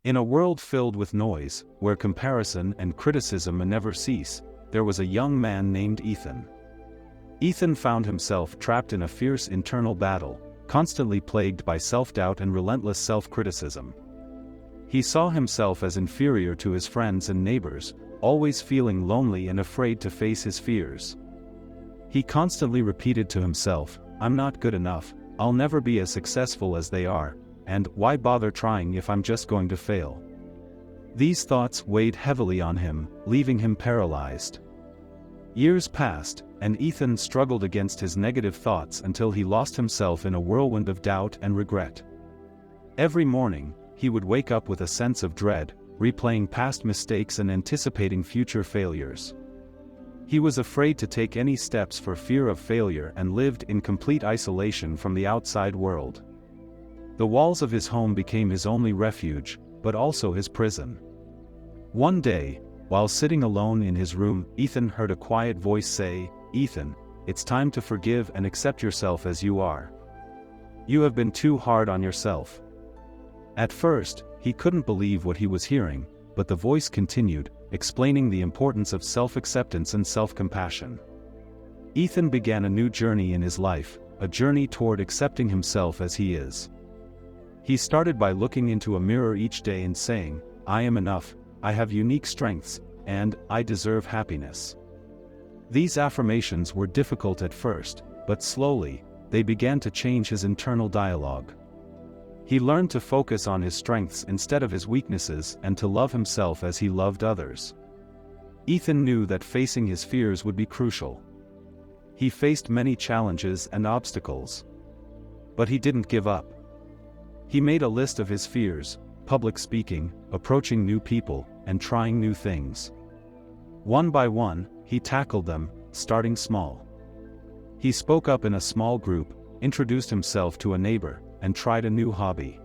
In a world filled with noise, where comparison and criticism never cease, there was a young man named Ethan. Ethan found himself trapped in a fierce internal battle, constantly plagued by self-doubt and relentless self-criticism. He saw himself as inferior to his friends and neighbors, always feeling lonely and afraid to face his fears. He constantly repeated to himself, "I'm not good enough, I'll never be as successful as they are, and why bother trying if I'm just going to fail?" These thoughts weighed heavily on him, leaving him paralyzed. Years passed, and Ethan struggled against his negative thoughts until he lost himself in a whirlwind of doubt and regret. Every morning, he would wake up with a sense of dread, replaying past mistakes and anticipating future failures. He was afraid to take any steps for fear of failure and lived in complete isolation from the outside world. The walls of his home became his only refuge, but also his prison. One day, while sitting alone in his room, Ethan heard a quiet voice say, "Ethan, it's time to forgive and accept yourself as you are. You have been too hard on yourself." At first, he couldn't believe what he was hearing, but the voice continued, explaining the importance of self-acceptance and self-compassion. Ethan began a new journey in his life, a journey toward accepting himself as he is. He started by looking into a mirror each day and saying, "I am enough, I have unique strengths, and I deserve happiness." These affirmations were difficult at first, but slowly, they began to change his internal dialogue. He learned to focus on his strengths instead of his weaknesses and to love himself as he loved others. Ethan knew that facing his fears would be crucial. He faced many challenges and obstacles. But he didn't give up. He made a list of his fears: public speaking, approaching new people, and trying new things. One by one, he tackled them, starting small. He spoke up in a small group, introduced himself to a neighbor, and tried a new hobby.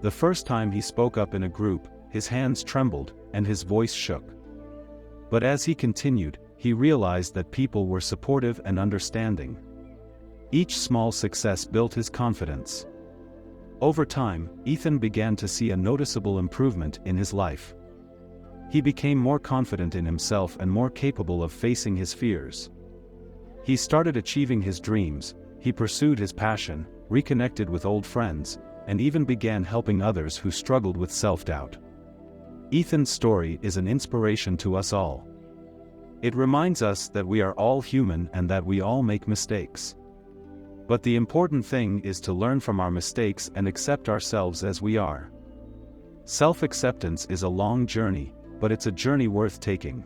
The first time he spoke up in a group, his hands trembled, and his voice shook. But as he continued, he realized that people were supportive and understanding. Each small success built his confidence. Over time, Ethan began to see a noticeable improvement in his life. He became more confident in himself and more capable of facing his fears. He started achieving his dreams, he pursued his passion, reconnected with old friends, and even began helping others who struggled with self-doubt. Ethan's story is an inspiration to us all. It reminds us that we are all human and that we all make mistakes. But the important thing is to learn from our mistakes and accept ourselves as we are. Self-acceptance is a long journey, but it's a journey worth taking.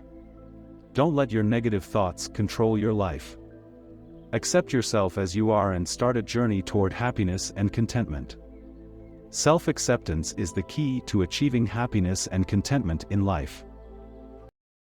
Don't let your negative thoughts control your life. Accept yourself as you are and start a journey toward happiness and contentment. Self-acceptance is the key to achieving happiness and contentment in life.